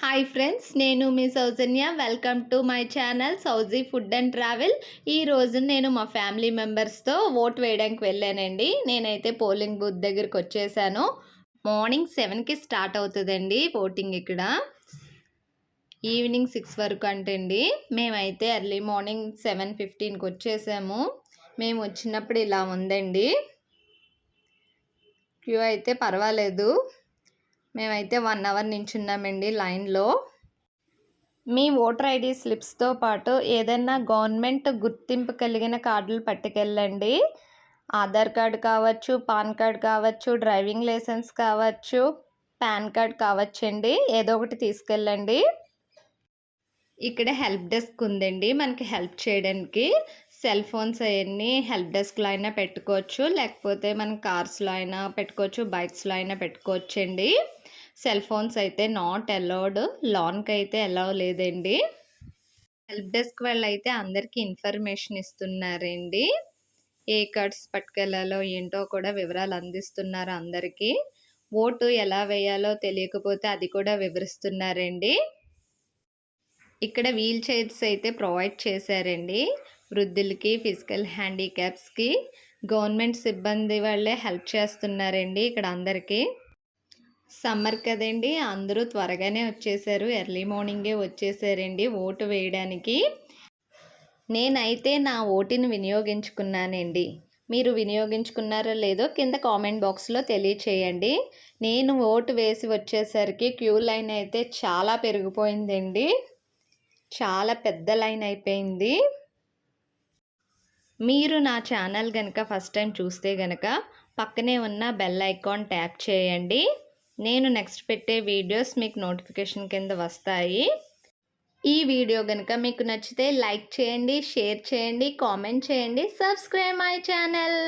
Hi friends, నేను మీ Soujanya. Welcome to my channel Souji food and travel. ఈరోజు నేను మా ఫ్యామిలీ మెంబర్స్తో ఓట్ వేయడానికి వెళ్ళానండి. నేనైతే పోలింగ్ బూత్ దగ్గరికి వచ్చేసాను. మార్నింగ్ 7కి స్టార్ట్ అవుతుందండి ఓటింగ్. ఇక్కడ ఈవినింగ్ 6 వరకు అంటండి. మేమైతే ఎర్లీ మార్నింగ్ 7:15కి వచ్చేసాము. మేము వచ్చినప్పుడు ఇలా ఉందండి. క్యూ అయితే పర్వాలేదు. మేమైతే 1 అవర్ నించున్నామండి లైన్లో. మీ ఓటర్ ఐడి స్లిప్స్తో పాటు ఏదైనా గవర్నమెంట్ గుర్తింపు కలిగిన కార్డులు పట్టుకెళ్ళండి. ఆధార్ కార్డు కావచ్చు, పాన్ కార్డ్ కావచ్చు, డ్రైవింగ్ లైసెన్స్ కావచ్చు, పాన్ కార్డ్ కావచ్చండి. ఏదో ఒకటి తీసుకెళ్ళండి. ఇక్కడ హెల్ప్ డెస్క్ ఉందండి మనకి హెల్ప్ చేయడానికి. సెల్ ఫోన్స్ అవన్నీ హెల్ప్ డెస్క్లో అయినా పెట్టుకోవచ్చు, లేకపోతే మన కార్స్లో అయినా పెట్టుకోవచ్చు, బైక్స్లో అయినా పెట్టుకోవచ్చండి. సెల్ ఫోన్స్ అయితే నాట్ అలౌడ్, లాన్కి అయితే అలౌ లేదండి. హెల్ప్ డెస్క్ వాళ్ళు అయితే అందరికీ ఇన్ఫర్మేషన్ ఇస్తున్నారండి. ఏ కార్డ్స్ పట్టుకెళ్ళాలో ఏంటో కూడా వివరాలు అందిస్తున్నారు అందరికీ. ఓటు ఎలా వేయాలో తెలియకపోతే అది కూడా వివరిస్తున్నారండి. ఇక్కడ వీల్ చైర్స్ అయితే ప్రొవైడ్ చేశారండి వృద్ధులకి, ఫిజికల్ హ్యాండిక్యాప్స్కి. గవర్నమెంట్ సిబ్బంది వాళ్ళే హెల్ప్ చేస్తున్నారండి ఇక్కడ అందరికీ. సమ్మర్ కదండి, అందరూ త్వరగానే వచ్చేసారు. ఎర్లీ మార్నింగే వచ్చేసారండి ఓటు వేయడానికి. నేనైతే నా ఓటుని వినియోగించుకున్నానండి. మీరు వినియోగించుకున్నారో లేదో కింద కామెంట్ బాక్స్లో తెలియచేయండి. నేను ఓటు వేసి వచ్చేసరికి క్యూ లైన్ అయితే చాలా పెరిగిపోయిందండి. చాలా పెద్ద లైన్ అయిపోయింది. మీరు నా ఛానల్ కనుక ఫస్ట్ టైం చూస్తే కనుక పక్కనే ఉన్న బెల్ ఐకాన్ ట్యాప్ చేయండి. నేను నెక్స్ట్ పెట్టే వీడియోస్ మీకు నోటిఫికేషన్ కింద వస్తాయి. ఈ వీడియో కనుక మీకు నచ్చితే లైక్ చేయండి, షేర్ చేయండి, కామెంట్ చేయండి, సబ్స్క్రైబ్ మై ఛానల్.